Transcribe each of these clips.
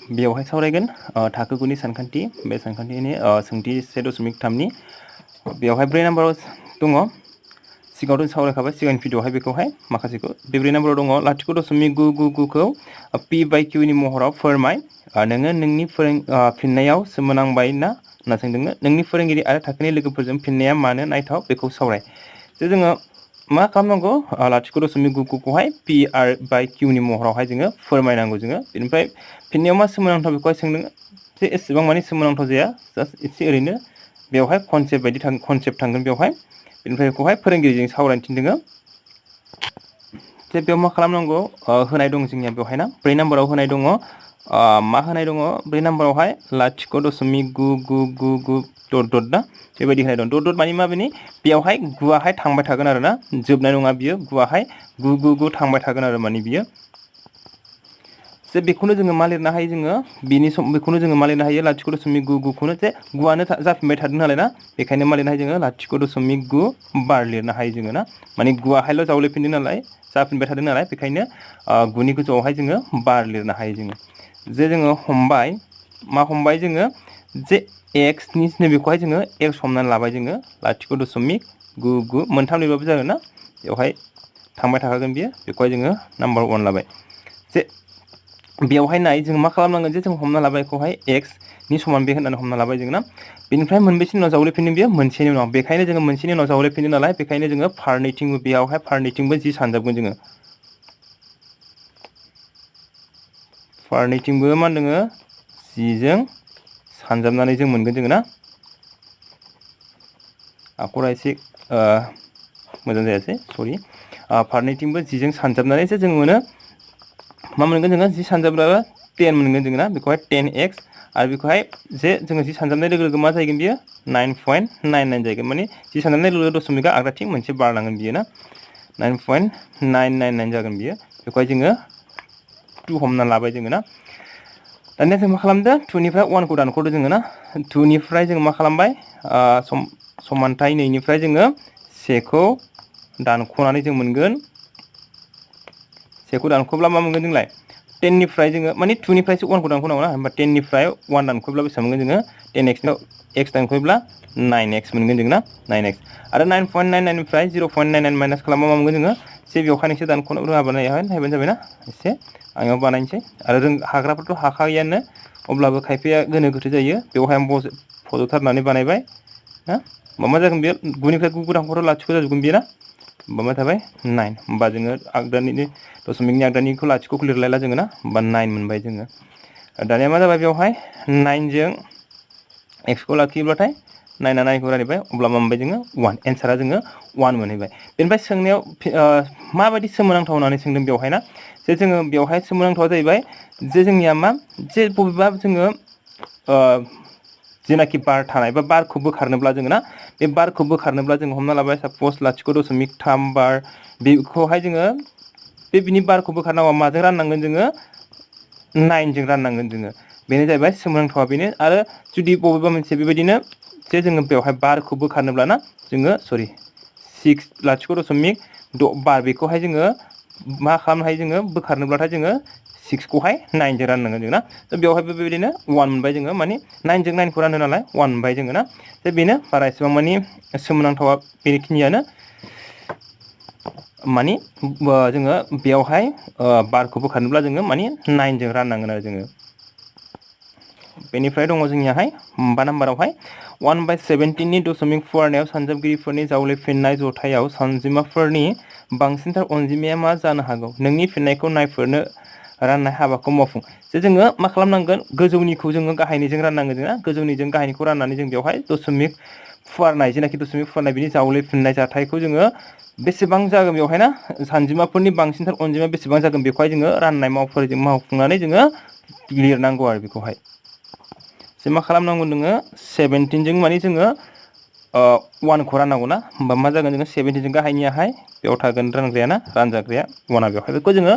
बेवहाय सावरायगोन थाखो 9 नि सानखान्थि बे सानखान्थिनि सोंथि 1.3 नि बेवहाय 4 नाम्बाराव दङ सिगाङाव सावरायखाबाय सिगांनि भिडिअआवहाय बेखौहाय माखासेखौ बे 4 नाम्बाराव दङ 0.999 खौ p बाय q नि महराव फोरमाय नोङो नोंनि फिननायाव सोमोनांबाय ना सोंदोंनो नोंनि फोरोंगिरि आरो थाखोनि लोगोफोरजों फिननाया मानो नायथाव बेखौ सावराय जे जोङो मा खालामनांगौ 0.999 खौहाय p बाय q नि महरावहाय जोङो फोरमायनांगौ जोङो बेनिफ्राय फिननायाव मा सोमोनांथाव बेखौहाय सोंदों जे एसेबां माने सोमोनांथाव जाया जास्ट एसे ओरैनो बेवहाय कनसेप्ट बायदि कनसेप्ट थांगोन बेवहाय बेनिफ्राय बेखौहाय फोरोंगिरिजों सावरायनो थिनदों जे बेयाव मा खालामनांगौ होनाय दं जोंनिया बेवहायना 4 नाम्बाराव होनाय दङ मा होनाय दङ 4 नाम्बारावहाय 0.999 डट डट ना बेबायदि होनाय दं डट डट माने मा बेनि बेयावहाय गुआहाय थांबाय थागोन आरो ना जोबनाय नङा बियो गुआहाय 999 थांबाय थागोन आरो माने बियो जे बेखौनो जोङो मा लिरनो हायो जोङो बिनि बेखौनो जोङो मा लिरनो हायो 0.999 खौनो जे गुआनो जाफिनबाय थादों नालाय ना बेखायनो मा लिरनो हायो जोङो 0.9 बार लिरनो हायो जोङो ना माने गुआहायल' जावलेफिनदों नालाय जाफिनबाय थादों नालाय बेखायनो गुनि गोजौआवहाय जोङो बार लिरनो हायो जोङो जे जोङो हमबाय मा हमबाय जोङो जे x नि बेखौहाय जोङो x हमनानै लाबाय जोङो 0.99 मोनथाम लिरबाबो जागोन ना बेवहाय थांबाय थाखागोन बियो बेखौहाय जोङो नाम्बार 1 लाबाय जे बेवहाय नाय जों मा खालामनांगोन जे जों हमना लाबाय बेखौहाय x नि समान बे होननानै हमना लाबाय जोङो ना बेनिफ्राय मोनबेसेनि उनाव जावलेफिनदों बियो मोनसेनि उनाव बेखायनो जोङो मोनसेनि उनाव जावलेफिनदों नालाय बेखायनो जोङो फारनैथिंबो बेयावहाय फारनैथिंबो जि सानजाबगोन जोङो फारनैथिंबो मा होनदों 10 जों सानजाबनानै जों मोनगोन जोङो ना आखरा एसे मोजां जायासै सरि फारनैथिंबो 10 जों सानजाबनानैसो जों मोनो मा मोनगोन जोङो 10 सानजाबब्ला 10 मोनगोन जोङो ना बेखौहाय 10x आरो बेखौहाय जे जोङो 10 सानजाबनाय लोगो लोगो मा जाहैगोन बियो 9.99 जाहैगोन माने 10 सानजाबनाय लोगो लोगो दशमिकआ आगदाथिं मोनसे बारलांगोन बियो ना 9.999 जागोन बियो बेखौहाय जोङो 2 हमना लाबाय जोङो ना दानिया जों मा खालामदों 2 निफ्राय 1 खौ दानख'दो जोङो ना 2 निफ्राय जोङो मा खालामबाय समानथाय 2 निफ्राय जोङो 1 खौ दानख'नानै जों मोनगोन 1 खौ दानख'ब्ला मा मोनगोन जोंलाय 10 निफ्राय जोङो माने 2 निफ्रायसो 1 खौ दानख'नांगौ ना होमबा 10 निफ्राय 1 दानख'ब्ला बेसेबां मोनगोन जोङो 10x नाव x दानख'ब्ला 9x मोनगोन जोङो ना 9x आरो 9.99 निफ्राय 0.99 माइनास खालामबा मा मोनगोन जोङो से बेवहाय नोंसोर दानख'नो रोङाबा नायबानो जाबायना एसे आङो बानायनोसै आरो हाग्राफोरथ' हाखायोआनो अब्लाबो खायफाया गोनो गोथो जायो बेवहाय आं फज'थारनानै बानायबाय ना मा जागोन बेयो 9 निफ्राय 9 दानख'ब्ला 0 जाजोबगोन बेयो ना होमबा मा थाबाय 9 होमबा जोङो आगदानि दशमिकनि आगदानिखौ 0 खौ लिरलायला जोङो ना होमबा 9 मोनबाय जोङो दानिया मा जाबाय बेवहाय 9 जों x खौ लाखियोब्लाथाय 9 आ 9 खौ रानबाय अब्ला मा मोनबाय जोङो 1 एन्सारा जोङो 1 मोनहैबाय बेनिफ्राय सोंनायाव माबायदि सोमोनांथाव होननानै सोंदों बेवहाय ना जे जोङो बेवहाय सोमोनांथावा जाहैबाय जे जोंनिया मा जे बबेबा जोङो जेनाखि बार थानाय बा बारखौ बोखारनोब्ला जोङो ना बे बारखौ बोखारनोब्ला जों हमना लाबाय साप'ज 0.3 बार बेखौहाय जोङो बिनि बारखौ बोखारनांगौ माजों राननांगोन जोङो 9 जों राननांगोन जोङो बेनो जाहैबाय सोमोनांथावा बेनो आरो जुदि बबेबा मोनसे बेबायदिनो जे जोङो बेवहाय बारखौ बोखारनोब्ला ना जोङो 0.6 बार बेखौहाय जोङो मा खालामनो हायो जोङो बोखारनोब्लाथाय जोङो 6 खौहाय 9 जों राननांगोन जोङो ना बेवहायबो बेबायदिनो 1 मोनबाय जोङो माने 9 जों 9 खौ रानो नालाय 1 मोनबाय जोङो ना बेनो बारा एसेबां माने सोमोनांथावा बेखिनियानो माने जोङो बेवहाय बारखौ बोखारनोब्ला जोङो माने 9 जों राननांगोन आरो जोङो बेनिफ्राय दङ जोंनियाहाय 5 नाम्बारावहाय 1/17 नि दशमिक फुवारनायाव सानजाबगिरिफोरनि जावलेफिननाय जथायाव सानजिमाफोरनि बांसिनथार अनजिमाया मा जानो हागौ नोंनि फिननायखौ नायफोरनो राननाय हाबाखौ मावफुं जे जोङो मा खालामनांगोन गोजौनिखौ जोङो गाहायनिजों राननांगोन जोंना गोजौनिजों गाहायनिखौ राननानै जों बेवहाय दशमिक फुवारनाय जेनाखि दशमिक फुवारनाय बिनि जावलेफिननाय जाथायखौ जोङो बेसेबां जागोन बेवहाय ना सानजिमाफोरनि बांसिनथार अनजिमा बेसेबां जागोन बेखौहाय जोङो राननाय मावफुंनानै जोङो लिरनांगौ आरो बेखौहाय जे मा खालामनांगौ नोङो 17 जों माने जोङो 1 खौ राननांगौ ना होमबा मा जागोन जोङो 17 जों गाहायनियाहाय बेयाव थागोन रानग्राया ना रानजाग्राया 1 आ बेवहाय बेखौ जोङो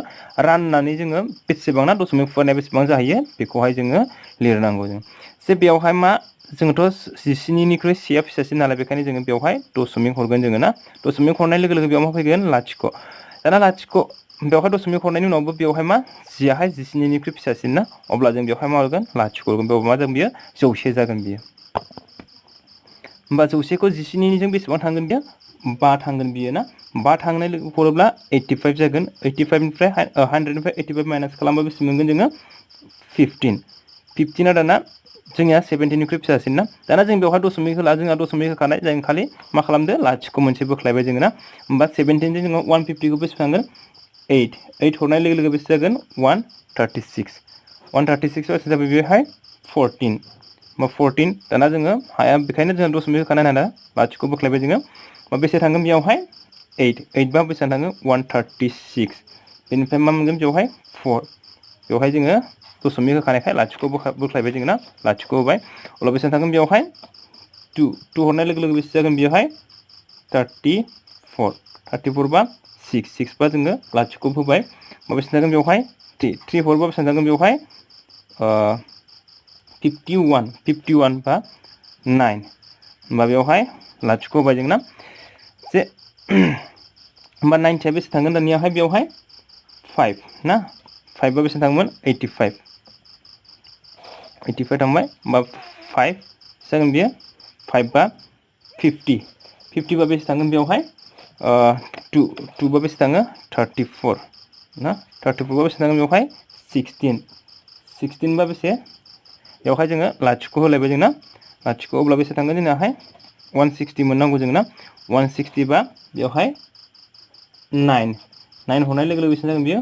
राननानै जोङो बेसेबां ना दशमिक फुवारनाया बेसेबां जाहैयो बेखौहाय जोङो लिरनांगौ जों जे बेवहाय मा जोङोथ' 17 निख्रुइ 1 आ फिसासिन नालाय बेखायनो जोङो बेवहाय दशमिक हरगोन जोङो ना दशमिक हरनाय लोगो लोगो बेयाव मा फैगोन 0 दाना 0 बेवहाय दशमिक हरनायनि उनावबो बेवहाय मा जियाहाय 17 निख्रुइ फिसासिन ना अब्ला जों बेवहाय मा होगोन लाथिख' होगोन बेयाव मा जागोन बियो 100 जागोन बियो होमबा 100 खौ 17 जों बेसेबां थांगोन बियो 5 थांगोन बियो ना 5 थांनाय लोगो हरोब्ला 85 जागोन 85 निफ्राय 100 निफ्राय 85 माइनास खालामबा बेसे मोनगोन जोङो 15 15 आ दाना जोंनिया 17 निख्रुइ फिसासिन ना दाना जों बेवहाय दशमिक होला जोंहा दशमिक होखानाय जों खालि मा खालामदो लाथिख' मोनसे बोख्लायबाय जोङो ना होमबा 17 जों जोङो 150 खौ बेसे थांगोन 8 हरनाय लोगो लोगो बेसे जागोन 136 136 बेसे जाबाय बेहाय 14 मा 14 दाना जोङो हाया बेखायनो जोङो दशमिक होखानाय ना लाथिख' बोख्लायबाय जोङो मा बेसे थांगोन बेयावहाय 8 बा बेसे थांगोन 136 बेनिफ्राय मा मोनगोन बेवहाय 4 बेवहाय जोङो दशमिक होखानायखाय लाथिख' बोख्लायबाय जोङो ना लाथिख' होबाय अब्ला बेसे थांगोन बेवहाय 2 हरनाय लोगो लोगो बेसे जागोन बेवहाय 34 बा 6 बा जोङो लाथिख' होबाय मा बेसे जागोन बेवहाय 3 हरबा बेसे जागोन बेवहाय 51 बा 9 होमबा बेवहाय लाथिख' होबाय जोंना जे होमबा 90 बेसे थांगोन दानियाहाय बेवहाय 5 ना 5 बा बेसे थांगोन 85 थांबाय होमबा 5 जागोन बियो 5 बा 50 बा बेसे थांगोन बेवहाय 2 बा बेसे थाङो 34 ना 34 बा बेसे थांगोन बेवहाय 16 बा बेसे बेवहाय जोङो लाथिख' होलायबाय जोंना लाथिख' अब्ला बेसे थांगोन जोंनाहाय 160 मोननांगौ जोंना 160 बा बेवहाय 9 हरनाय लोगो लोगो बेसे जागोन बियो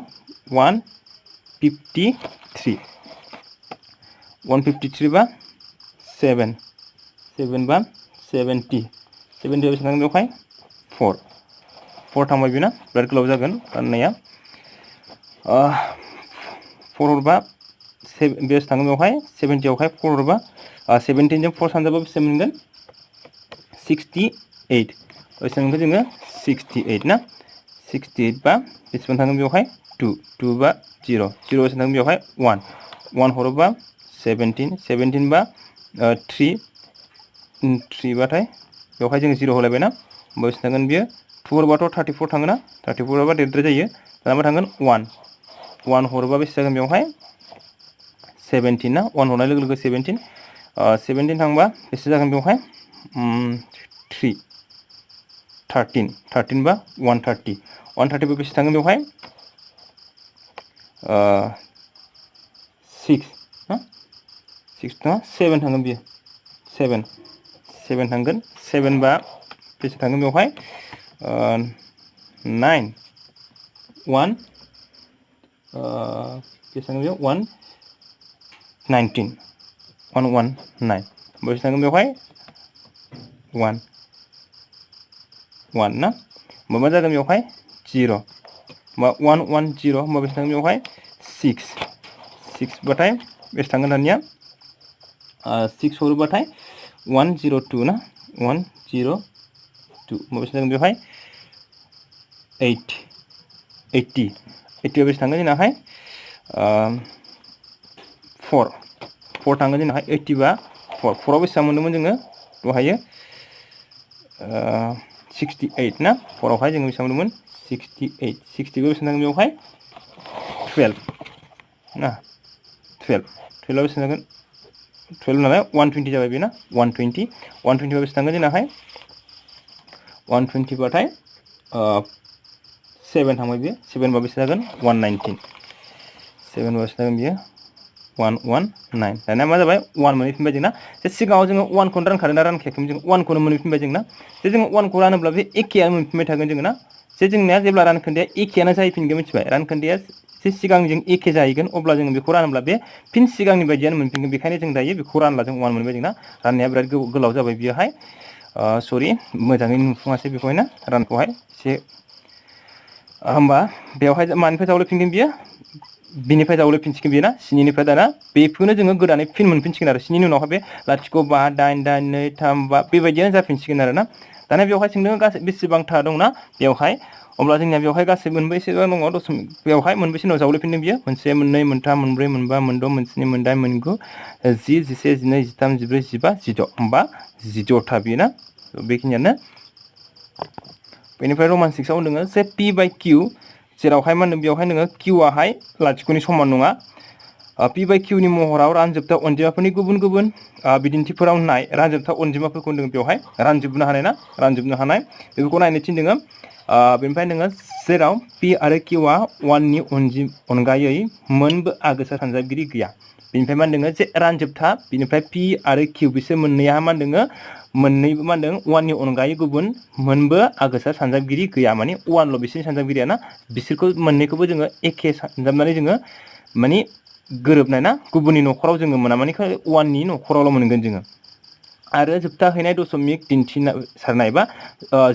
153 बा 7 बा 70 बेसे थांगोन बेवहाय 4 थांबाय बेना बिराद गोलाव जागोन राननाया 4 हरबा बेसे थांगोन बेवहाय 70 आवहाय 4 हरबा 17 जों 4 सानजाबा बेसे मोनगोन 68 बेसे मोनगोन जोङो 68 ना 68 बा बेसेबां थांगोन बेवहाय 2 बा 0 बेसे थांगोन बेवहाय 1 हरोबा 17 बा 3 बाथाय बेवहाय जोङो 0 होलायबायना होमबा बेसे थांगोन बियो 2 हरबाथ' 34 थाङोना 34 हरबा देरद्राय जायो दाना मा थांगोन 1 हरोबा बेसे जागोन बेवहाय 17 ना 1 हरनाय लोगो लोगो 17 थांबा बेसे जागोन बेवहाय 13 बा 130 बा बेसे थांगोन बेवहाय 6 ना 6 ना 7 थांगोन बियो 7 थांगोन 7 बा बेसे थांगोन बेवहाय 9 1 बेसे थांगोन बेयाव 119 बेसे थांगोन बेवहाय 1 ना होमबा मा जागोन बेवहाय 0 होमबा 110 होमबा बेसे थांगोन बेवहाय 6 बाथाय बेसे थांगोन दानिया 6 हरोबाथाय 102 ना 102 होमबा बेसे जागोन बेवहाय 80 बेसे थांगोन जोंनाहाय 4 थांगोन जोंनाहाय 80 बा 4 बेसेबां मोनदोंमोन जोङो दहायो 68 ना 4आवहाय जोङो बेसेबां मोनदोंमोन 68 बेसे थांगोन बेवहाय 12 ना 12 बेसे थांगोन 12 नालाय 120 जाबाय बेना 120 बा बेसे थांगोन जोंनाहाय 120 बाथाय 7 थांबाय बियो 7 बा बेसे जागोन 119 7 बा बेसे जागोन बियो 119 दानिया मा जाबाय 1 मोनहैफिनबाय जोंना जे सिगाङाव जोङो 1 खौनो रानखादों ना रानखायाखैमोन जों 1 खौनो मोनहैफिनबाय जोंना जे जोङो 1 खौ रानोब्ला बे एखेयानो मोनफिनबाय थागोन जोङो ना जे जोंनिया जेब्ला रानखोन्दाया एखेयानो जाहैफिनगोन मिथिबाय रानखोन्दाया जे सिगांजों एखे जाहैगोन अब्ला जोङो बेखौ रानोब्ला बे फिन सिगांनि बायदियानो मोनफिनगोन बेखायनो जों दायो बेखौ रानला जों 1 मोनबाय जोंना राननाया बिराद गोलाव जाबाय बियोहाय सरि मोजाङै नुफुङासै बेखौहाय ना रानखौहाय एसे होमबा बेवहाय मानिफ्राय जावलायफिनगोन बियो बिनिफ्राय जावलायफिनसिगोन बियो ना 7 निफ्राय दाना बेखौनो जोङो गोदानै फिन मोनफिनसिगोन आरो 7 नि उनावहाय बे 0 5 8 8 2 3 5 बेबायदियानो जाफिनसिगोन आरो ना दाना बेवहाय सोंदों गासै बेसेबांथा दंना बेवहाय अब्ला जोंनिया बेवहाय गासै मोनबेसेबां दङ दशमिक बेवहाय मोनबेसे उनाव जावलायफिनदों बियो 1 2 3 4 5 6 7 8 9 10 11 12 13 14 15 16 होमबा 16था बियो ना बेखिनियानो बेनिफ्राय रमान 6 आव दङ जे p by q जेरावहाय मा होनो बेवहाय नोङो किउआहाय लाथिख'नि समान नङा पि बाय किउनि महराव रानजोबथा अनजिमाफोरनि गुबुन गुबुन बिदिन्थिफोराव नाय रानजोबथा अनजिमाफोरखौ नों बेवहाय रानजोबनो हानाय ना रानजोबनो हानाय बेफोरखौ नायनो थिनदों बेनिफ्राय नोङो जेराव पि आरो किउआ 1नि अनगायै मोनबो आगोसा सानजाबगिरि गैया बेनिफ्राय मा होनदों जे रानजोबथा बेनिफ्राय पि आरो किउ बिसोर मोननैया मा होनदों मोननैबो मा होनदों 1नि अनगायै गुबुन मोनबो आगोसा सानजाबगिरि गैया माने 1ल' बिसोरनि सानजाबगिरिया ना बिसोरखौ मोननैखौबो जोङो एखे सानजाबनानै जोङो माने गोरोबनाय ना गुबुननि न'खराव जोङो मोना माने 1नि न'खरावल' मोनगोन जोङो आरो जोबथाहैनाय दशमिक दिन्थिसारनाय बा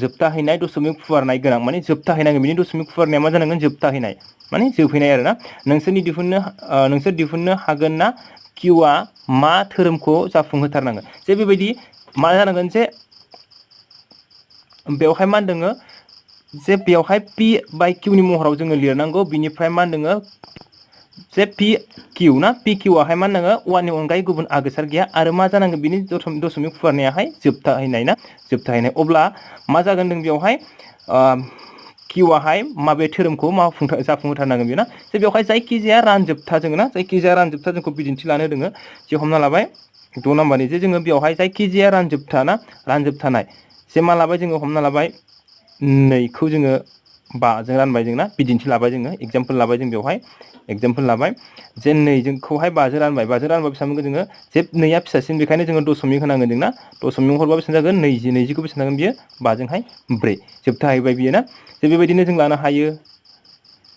जोबथाहैनाय दशमिक फुवारनाय गोनां माने जोबथाहैनांगोन बिनि दशमिक फुवारनाया मा जानांगोन जोबथाहैनाय माने जोबहैनाय आरोना नोंसोर दिहुननो हागोन ना किउआ मा धोरोमखौ जाफुंहोथारनांगोन जे बेबायदि मा जानांगोन जे बेवहाय मा होनदों जे बेवहाय पि बाय किउनि महराव जोङो लिरनांगौ बिनिफ्राय मा होनदों जे पि किउ ना पि किउआहाय मा होनदों 1नि अनगायै गुबुन आगोसार गैया आरो मा जानांगोन बिनि दशमिक फुवारनायाहाय जोबथाहैनाय ना जोबथाहैनाय अब्ला मा जागोन जों बेवहाय किउआहाय माबे धोरोमखौ जाफुंहोथारनांगोन बेयो ना जे बेवहाय जायखिजाया रानजोबथा जोङो ना जायखिजाया रानजोबथा जोंखौ बिदिन्थि लानो होदों जे हमना लाबाय 2 नाम्बारनि जे जोङो बेवहाय जायखिजाया रानजोबथा ना रानजोबथानाय जे मा लाबाय जोङो हमना लाबाय 2खौ जोङो 5 जों रानबाय जों ना बिदिन्थि लाबाय जोङो एग्जाम्पल लाबाय जों बेवहाय एग्जाम्पल लाबाय जे 2 जोंखौहाय 5 जों रानबाय 5 जों रानबा बेसेबां मोनगोन जोङो जे 2आ फिसासिन बेखायनो जोङो दशमिक होनांगोन जों ना दशमिक हरबा बेसेबां जागोन 20 20खौ बेसेबां जागोन बियो 5 जोंहाय 4 जोबथाहैबाय बियो ना जे बेबायदिनो जों लानो हायो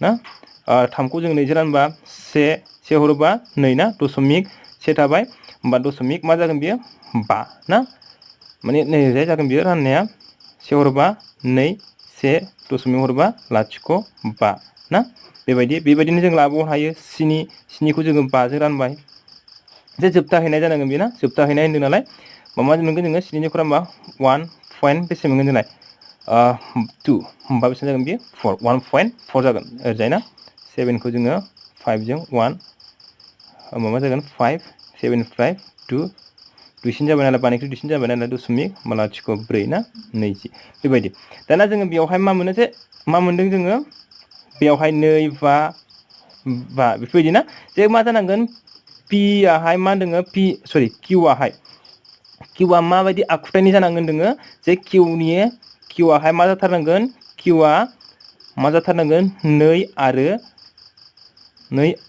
ना 3खौ जों 2 जों रानबा 1 हरोबा 2 ना दशमिक 1 थाबाय होमबा दशमिक मा जागोन बियो 5 ना माने नैजाय जागोन बियो राननाया 1 हरोबा 2 1 दशमिक हरोबा 0.5 ना बेबायदिनो जों लाबावनो हायो 7खौ जोङो 5 जों रानबाय जे जोबथाहैनाय जानांगोन बे ना जोबथाहैनाय होनदों नालाय मा मोनगोन जोङो 7 खरा होमबा 1 पइन्ट बेसे मोनगोन जोंलाय 2 होमबा बेसेबां जागोन बियो 4 1.4 जागोन ओरैजाय ना 7खौ जोङो 5 जों 1 होमबा मा जागोन 5 7 निफ्राय 2 दुइसिन जाबाय नालाय 5निख्रुइ दुइसिन जाबाय नालाय दशमिक 0.4 ना 20 बेबायदि दाना जोङो बेवहाय मा मोनो जे मा मोनदों जोङो बेवहाय 2 5 बेफोरबायदि ना जे मा जानांगोन पिआहाय मा होनदों किउआ माबायदि आखुथायनि जानांगोन दोङो जे किउआहाय मा जाथारनांगोन किउआ मा जाथारनांगोन 2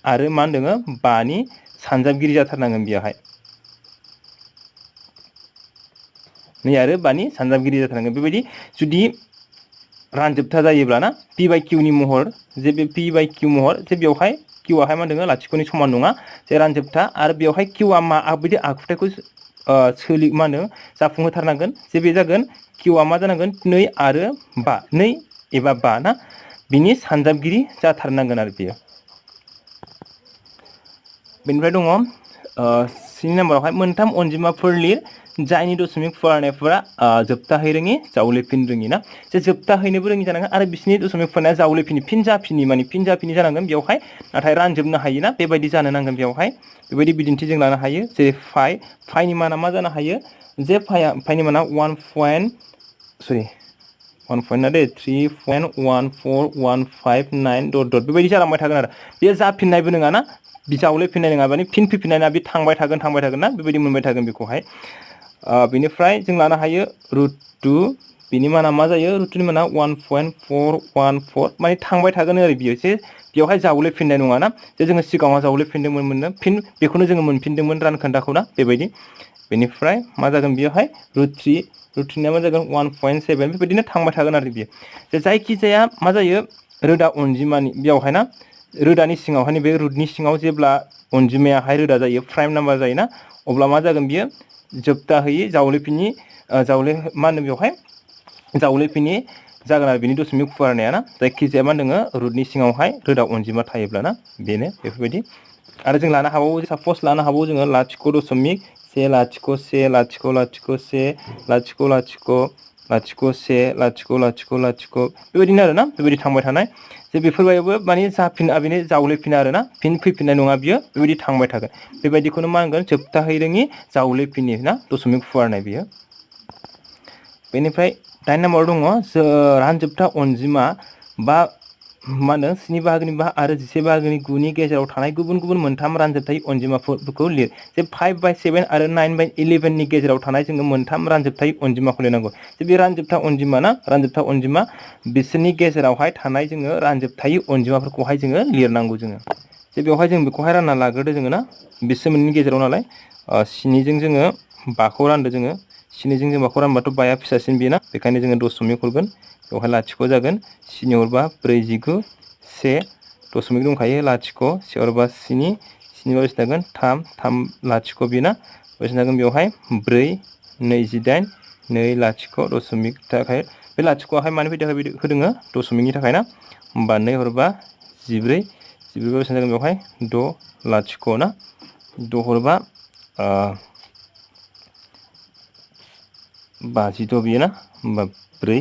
आरो मा होनदों 5नि सानजाबगिरि जाथारनांगोन बेयावहाय 2 आरो 5नि सानजाबगिरि जाथारनांगोन बेबायदि जुदि रानजोबथा जायोब्ला ना पि बाय किउनि महर जे बे पि बाय किउ महर जे बेवहाय किउआहाय मा होनदों लाथिख'नि समान नङा जे रानजोबथा आरो बेवहाय किउआ माबायदि आखुथायखौ मा होनो जाफुंहोथारनांगोन जे बे जागोन किउआ मा जानांगोन 2 आरो 5 2 एबा 5 ना बिनि सानजाबगिरि जाथारनांगोन आरो बेयो बेनिफ्राय दङ 3 नाम्बारावहाय मोनथाम अनजिमाफोर लिर जायनि दशमिक फुवारनायफोरा जोबथाहै रोङि जावलेफिन रोङि ना जे जोबथाहैनोबो रोङि जानांगोन आरो बिसोरनि दशमिक फुवारनाया जावलेफिनि फिन जाफिनि जानांगोन बेवहाय नाथाय रानजोबनो हायो ना बेबायदि जानो नांगोन बेवहाय बेबायदि बिदिन्थि जों लानो हायो जेरै फाइनि माना मा जानो हायो जे फाइनि माना 3.1415 बेबायदि जालांबाय थागोन आरो बेयो जाफिननायबो नङा ना जावलेफिननाय नङा माने फिन फैफिननाय ना बे थांबाय थागोन ना बेबायदि मोनबाय थागोन बेखौहाय बेनिफ्राय जों लानो हायो √2 बिनि माना मा जायो √2नि माना 1.414 माने थांबाय थागोन आरो बियो जे बेवहाय जावलेफिननाय नङा ना जे जोङो सिगाङाव जावलेफिनदोंमोन फिन बेखौनो जोङो मोनफिनदोंमोन रानखोन्दाखौ ना बेबायदि बेनिफ्राय मा जागोन बेयावहाय √3 मा जागोन 1.7 बेबायदिनो थांबाय थागोन आरो बियो जे जायखिजाया मा जायो रोदा अनजिमानि बेयावहाय ना रोदानि सिङावहाय बे रुटनि सिङाव जेब्ला अनजिमायाहाय रोदा जायो प्राइम नाम्बार जायोना अब्ला मा जागोन बियो जोबथाहैयै जावलेफिनि मा होनो बेवहाय जावलेफिनि जागोन आरो बिनि दशमिक फुवारनाया ना जायखिजाया मा होनदों रुटनि सिङावहाय रोदा अनजिमा थायोब्ला ना बेनो बेफोरबायदि आरो जों लानो हाबावो सापस लानो हाबावो जोङो 0.1 बेबायदिनो आरो ना बेबायदि थांबाय थानाय जे बेफोरबायदिबो माने बेनो जावलेफिना आरो ना फिन फैफिननाय नङा बियो बेबायदि थांबाय थागोन बेबायदिखौनो मा होनगोन जोबथाहै रोङि जावलेफिनि ना दशमिक फुवारनाय बियो बेनिफ्राय 9 नाम्बाराव दङ रानजोबथा अनजिमा बा मा होनो 7 बाहागोनि 5 आरो 11 बाहागोनि 9 नि गेजेराव थानाय गुबुन गुबुन मोनथाम रानजोबथाय अनजिमाफोरखौ लिर जे 5/7 आरो 9/11 नि गेजेराव थानाय जोङो मोनथाम रानजोबथाय अनजिमाखौ लिरनांगौ जे बे रानजोबथाय अनजिमा ना रानजोबथाय अनजिमा बिसोरनि गेजेरावहाय थानाय जोङो रानजोबथाय अनजिमाफोरखौहाय जोङो लिरनांगौ जोङो जे बेवहाय जों बेखौहाय रानना लाग्रोदो जोङो ना बिसोर मोननैनि गेजेराव नालाय 7 जों जोङो 5 खौ रानदो जोङो 7 जों 5 खौ रानबाथ' 5 आ फिसासिन बेना बेखायनो जोङो दशमिक हरगोन बेवहाय लाथिख' जागोन 7 हरबा 4 19 1 दशमिक दंखायो लाथिख' 1 हरबा 7 7 बा बेसे जागोन 3 लाथिख' बेना बेसे जागोन बेवहाय 4 28 2 लाथिख' दशमिक थाखाय बे लाथिख'आहाय मानिफ्राय होदोङो दशमिकनि थाखाय ना होमबा 2 हरबा 14 14 बा बेसे जागोन बेवहाय 6 लाथिख' ना 6 हरबा 56 बियो ना होमबा 4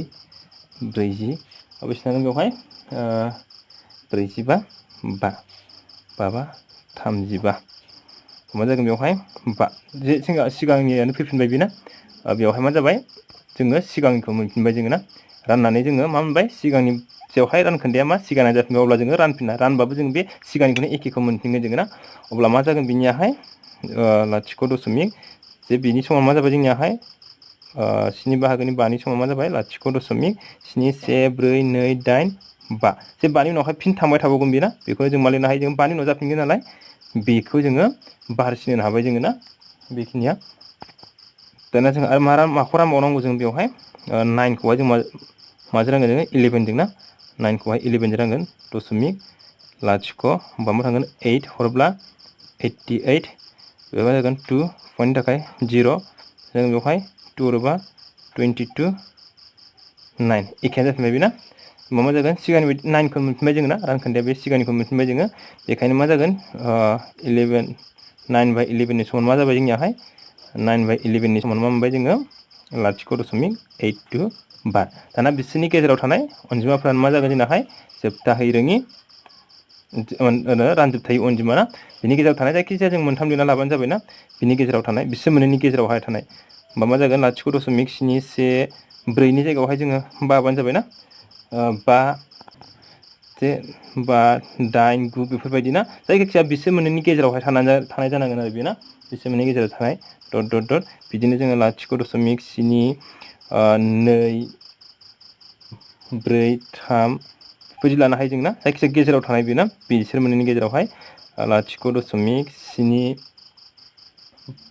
40 बेसे जागोन बेवहाय 45 5 5 35 मा जागोन बेवहाय 5 जे जोंहा सिगांनियानो फैफिनबाय बेना बेवहाय मा जाबाय जोङो सिगांनिखौ मोनफिनबाय जोङो ना राननानै जोङो मा मोनबाय सिगांनि जेवहाय रानखोन्दाया मा सिगांना जाफिनबाय अब्ला जोङो रानफिनना रानबाबो जों बे सिगांनिखौनो एखेखौ मोनफिनगोन जोङो ना अब्ला मा जागोन बिनियाहाय लाथिख' दशमिक जे बिनि समाव मा जाबाय जोंनियाहाय 7 बाहागोनि 5 नि समाव मा जाबाय लाथिख' दशमिक 7 1 4 2 8 5 जे 5 नि उनावहाय फिन थांबाय थाबावगोन बेना बेखौ जों मा लिरनो हायो जों 5 नि उनाव जाफिनगोन नालाय बेखौ जोङो बाहारसिनो हाबाय जोङो ना बेखिनिया दाना जों आरो माखौ रानबावनांगौ जों बेवहाय 9 खौहाय जों माजों रानगोन जोङो 11 जों ना 9 खौहाय 11 जों रानगोन दशमिक लाथिख' होमबा मा थांगोन 8 हरब्ला 88 बेवहाय जागोन 2 पइन्टनि थाखाय 0 जों बेवहाय 2 हरबा 22 9 एखेयानो जाफिनबाय बेना होमबा मा जागोन सिगांनि बायदि 9 खौ मोनफिनबाय जोङो ना रानखोन्दाया बे सिगांनिखौ मोनफिनबाय जोङो बेखायनो मा जागोन 9/11 नि समान मा जाबाय जोंनियाहाय 9/11 नि समान मा मोनबाय जोङो लाथिख' दशमिक 82 बार दाना बिसोरनि गेजेराव थानाय अनजिमाफ्रानो मा जागोन जोंनाहाय जोबथाहै रोङि रानजोबथाय अनजिमा ना बिनि गेजेराव थानाय जायखिजाया जों मोनथाम लिरना लाबानो जाबाय ना बिनि गेजेराव थानाय बिसोर मोननैनि गेजेरावहाय थानाय होमबा मा जागोन लाथिख' दशमिक 7 1 4 नि जायगायावहाय जोङो 5 बानो जाबाय ना 5 8 9 बेफोरबायदि ना जायखिजाया बिसोर मोननैनि गेजेरावहाय थानाय जानांगोन आरो बे ना बिसोर मोननैनि गेजेराव थानाय डट बिदिनो जोङो लाथिख' दशमिक 7 2 4 3 बेफोरबायदि लानो हायो जों ना जायखिजाया गेजेराव थानाय बे ना बिसोर मोननैनि गेजेरावहाय लाथिख' दशमिक 7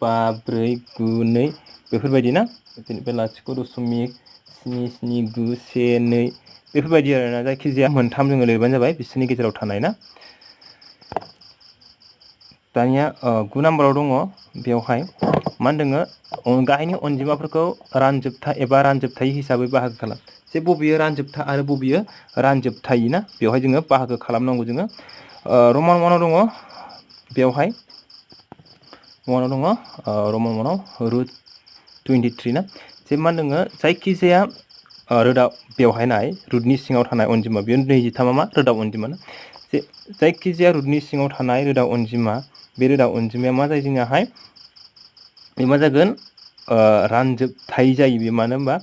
5 4 9 2 बेफोरबायदि ना बेनिफ्राय लाथिख' दशमिक 7 7 9 1 2 बेफोरबायदि आरोना जायखिजाया मोनथाम जोङो लिरबानो जाबाय बिसोरनि गेजेराव थानाय ना दानिया 9 नाम्बाराव दङ बेवहाय मा होनदों गाहायनि अनजिमाफोरखौ रानजोबथा एबा रानजोबथाय हिसाबै बाहागो खालाम जे बबेयो रानजोबथा आरो बबेयो रानजोबथाय ना बेवहाय जोङो बाहागो खालामनांगौ जोङो रमान 1 आव दङ बेवहाय 1 आव दङ रमान 1 आव रुट 23 ना जे मा होनदों जायखिजाया रोदा बेवहाय नाय रुटनि सिङाव थानाय अनजिमा बेयो 23 मा रोदा अनजिमा ना जे जायखिजाया रुटनि सिङाव थानाय रोदा अनजिमा बे रोदा अनजिमाया मा जायो जोंहाय बे मा जागोन रानजोबथाय जायो बे मानो होनबा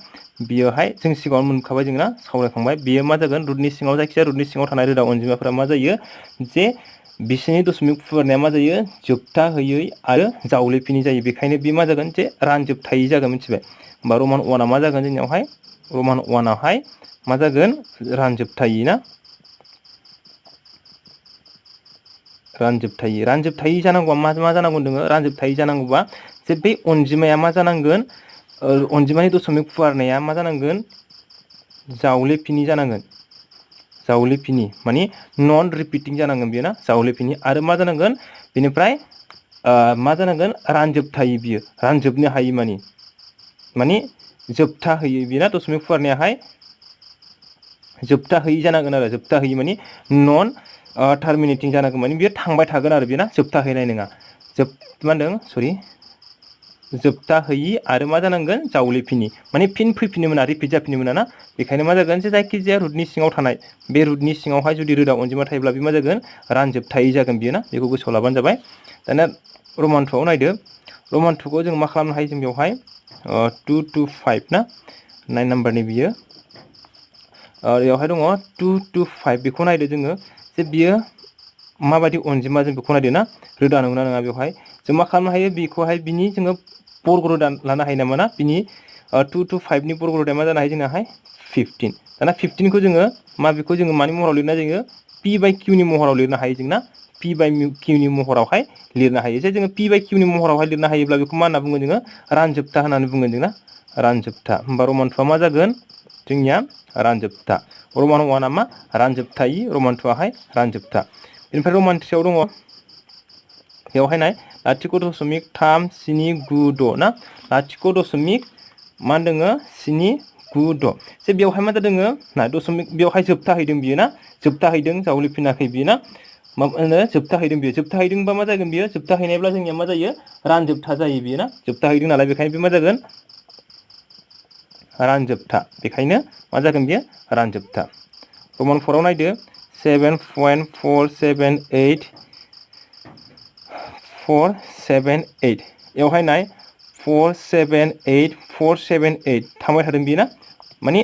बियोहाय जों सिगाङावनो मोनखाबाय जों ना सावरायखांबाय बेयो मा जागोन रुटनि सिङाव जायखिजाया रुटनि सिङाव थानाय रोदा अनजिमाफोरा मा जायो जे बिसोरनि दशमिक फुवारनाया मा जायो जोबथा होयै आरो जावलेफिनि जायो बेखायनो बे मा जागोन जे रानजोबथायै जागोन मिथिबाय होमबा रमान 1 आ मा जागोन जोंनियावहाय रमान 1 आवहाय मा जागोन रानजोबथायै ना रानजोबथायै जानांगौबा मा जानांगौ होनदों रानजोबथायै जानांगौबा जे बे अनजिमाया मा जानांगोन अनजिमानि दशमिक फुवारनाया मा जानांगोन जावलेफिनि जानांगोन जावलेफिनि माने नन रिपिटिं जानांगोन बेयो ना जावलेफिनि आरो मा जानांगोन बेनिफ्राय मा जानांगोन रानजोबथायै बियो रानजोबनो हायि माने जोबथा होयै बेना दशमिक फुवारनायाहाय जोबथा होयै जानांगोन आरो जोबथा होयै माने नन टार्मिनेटिं जानांगोन माने बियो थांबाय थागोन आरो बेना जोबथा हैनाय नङा मा होनदों सरि जोबथा होयि आरो मा जानांगोन जावलेफिनि माने फिन फैफिननो मोना रिपिट जाफिननो मोना ना बेखायनो मा जागोन जे जायखिजाया रुटनि सिङाव थानाय बे रुटनि सिङावहाय जुदि रोदा अनजिमा थायोब्ला बे मा जागोन रानजोबथायै जागोन बियो ना बेखौ गोसोआव लाबानो जाबाय दाना रमान 2 आव नायदो रमान 2 खौ जों मा खालामनो हायो जों बेवहाय 2 to 5 ना 9 नाम्बारनि बियो बेयावहाय दङ 2 to 5 बेखौ नायदो जोङो जे बियो माबायदि अनजिमा जों बेखौ नायदो ना रोदा नंगौना नङा बेवहाय जों मा खालामनो हायो बेखौहाय बिनि जोङो बर्ग रोदा लानो हायो नामा ना बिनि 2 to 5 नि बर्ग रोदाया मा जानो हायो जोंनाहाय 15 दाना 15 खौ जोङो माबेखौ जोङो मानि महराव लिरनाय जायो p by q नि महराव लिरनो हायो जोंना p by q नि महरावहाय लिरनो हायो जे जोङो p by q नि महरावहाय लिरनो हायोब्ला बेखौ मा होनना बुङो जोङो रानजोबथा होननानै बुङो जोंना रानजोबथा होमबा रमान 2 आ मा जागोन जोंनिया रानजोबथा रमान 1 आ मा रानजोबथायि रमान 2 आहाय रानजोबथा बेनिफ्राय रमान 3 आव दङ बेवहाय नाय 0.37996 ना 0.7 मा होनदों 796 जे बेवहाय मा जादों ना दशमिक बेवहाय जोबथाहैदों बियो ना जोबथाहैदों जावलिफिनाखै बियो ना मा होनो जोबथाहैदों बियो जोबथाहैदोंबा मा जागोन बियो जोबथाहैनायब्ला जोंनिया मा जायो रानजोबथा जायो बियो ना जोबथाहैदों नालाय बेखायनो बे मा जागोन रानजोबथा बेखायनो मा जागोन बियो रानजोबथा रमान 4 आव नायदो 7.478 बेवहाय नाय 478 थांबाय थादों बियो ना माने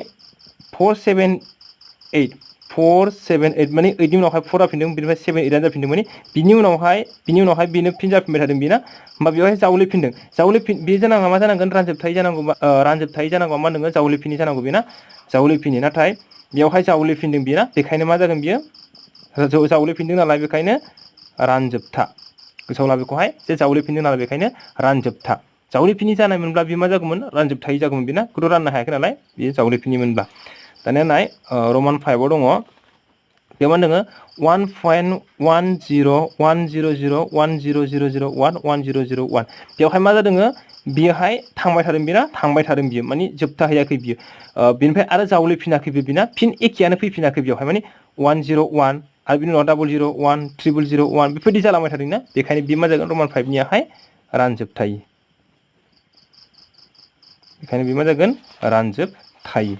478 माने 8 नि उनावहाय 4 जाफिनदों बिनिफ्राय 7 8 आ जाफिनदों माने बिनि उनावहाय बेनो फिन जाफिनबाय थादों बिना होमबा बेवहाय जावलिफिनदों बे जानांगौ मा जानांगोन रानजोबथाय जानांगौ मा होनदों जावलिफिनि जानांगौ बेना जावलिफिनि नाथाय बेवहाय जावलिफिनदों बियो ना बेखायनो मा जागोन बियो जावलिफिनदों नालाय बेखायनो रानजोबथा गोसोआव ला बेखौहाय जे जावलिफिनदों नालाय बेखायनो रानजोबथा जावलिफिनि जानायमोनब्ला बे मा जागौमोन रानजोबथायै जागौमोन बेना खौथ' राननो हायाखै नालाय बेयो जावलिफिनिमोनब्ला दानिया नाय रमान 5 आव दङ बेयाव मा होनदों 1.1001001000111001 बेवहाय मा जादों बियोहाय थांबाय थादों बिना थांबाय थादों बियो माने जोबथाहैयाखै बियो बिनिफ्राय आरो जावलिफिनाखैबो बिना फिन एखेयानो फैफिनाखै बेवहाय माने 101 आरो बिनि उनाव 001 0001 बेफोरबायदि जालांबाय थादोंना बेखायनो बे मा जागोन रमान 5 नियाहाय रानजोबथायि बेखायनो बे मा जागोन रानजोबथायि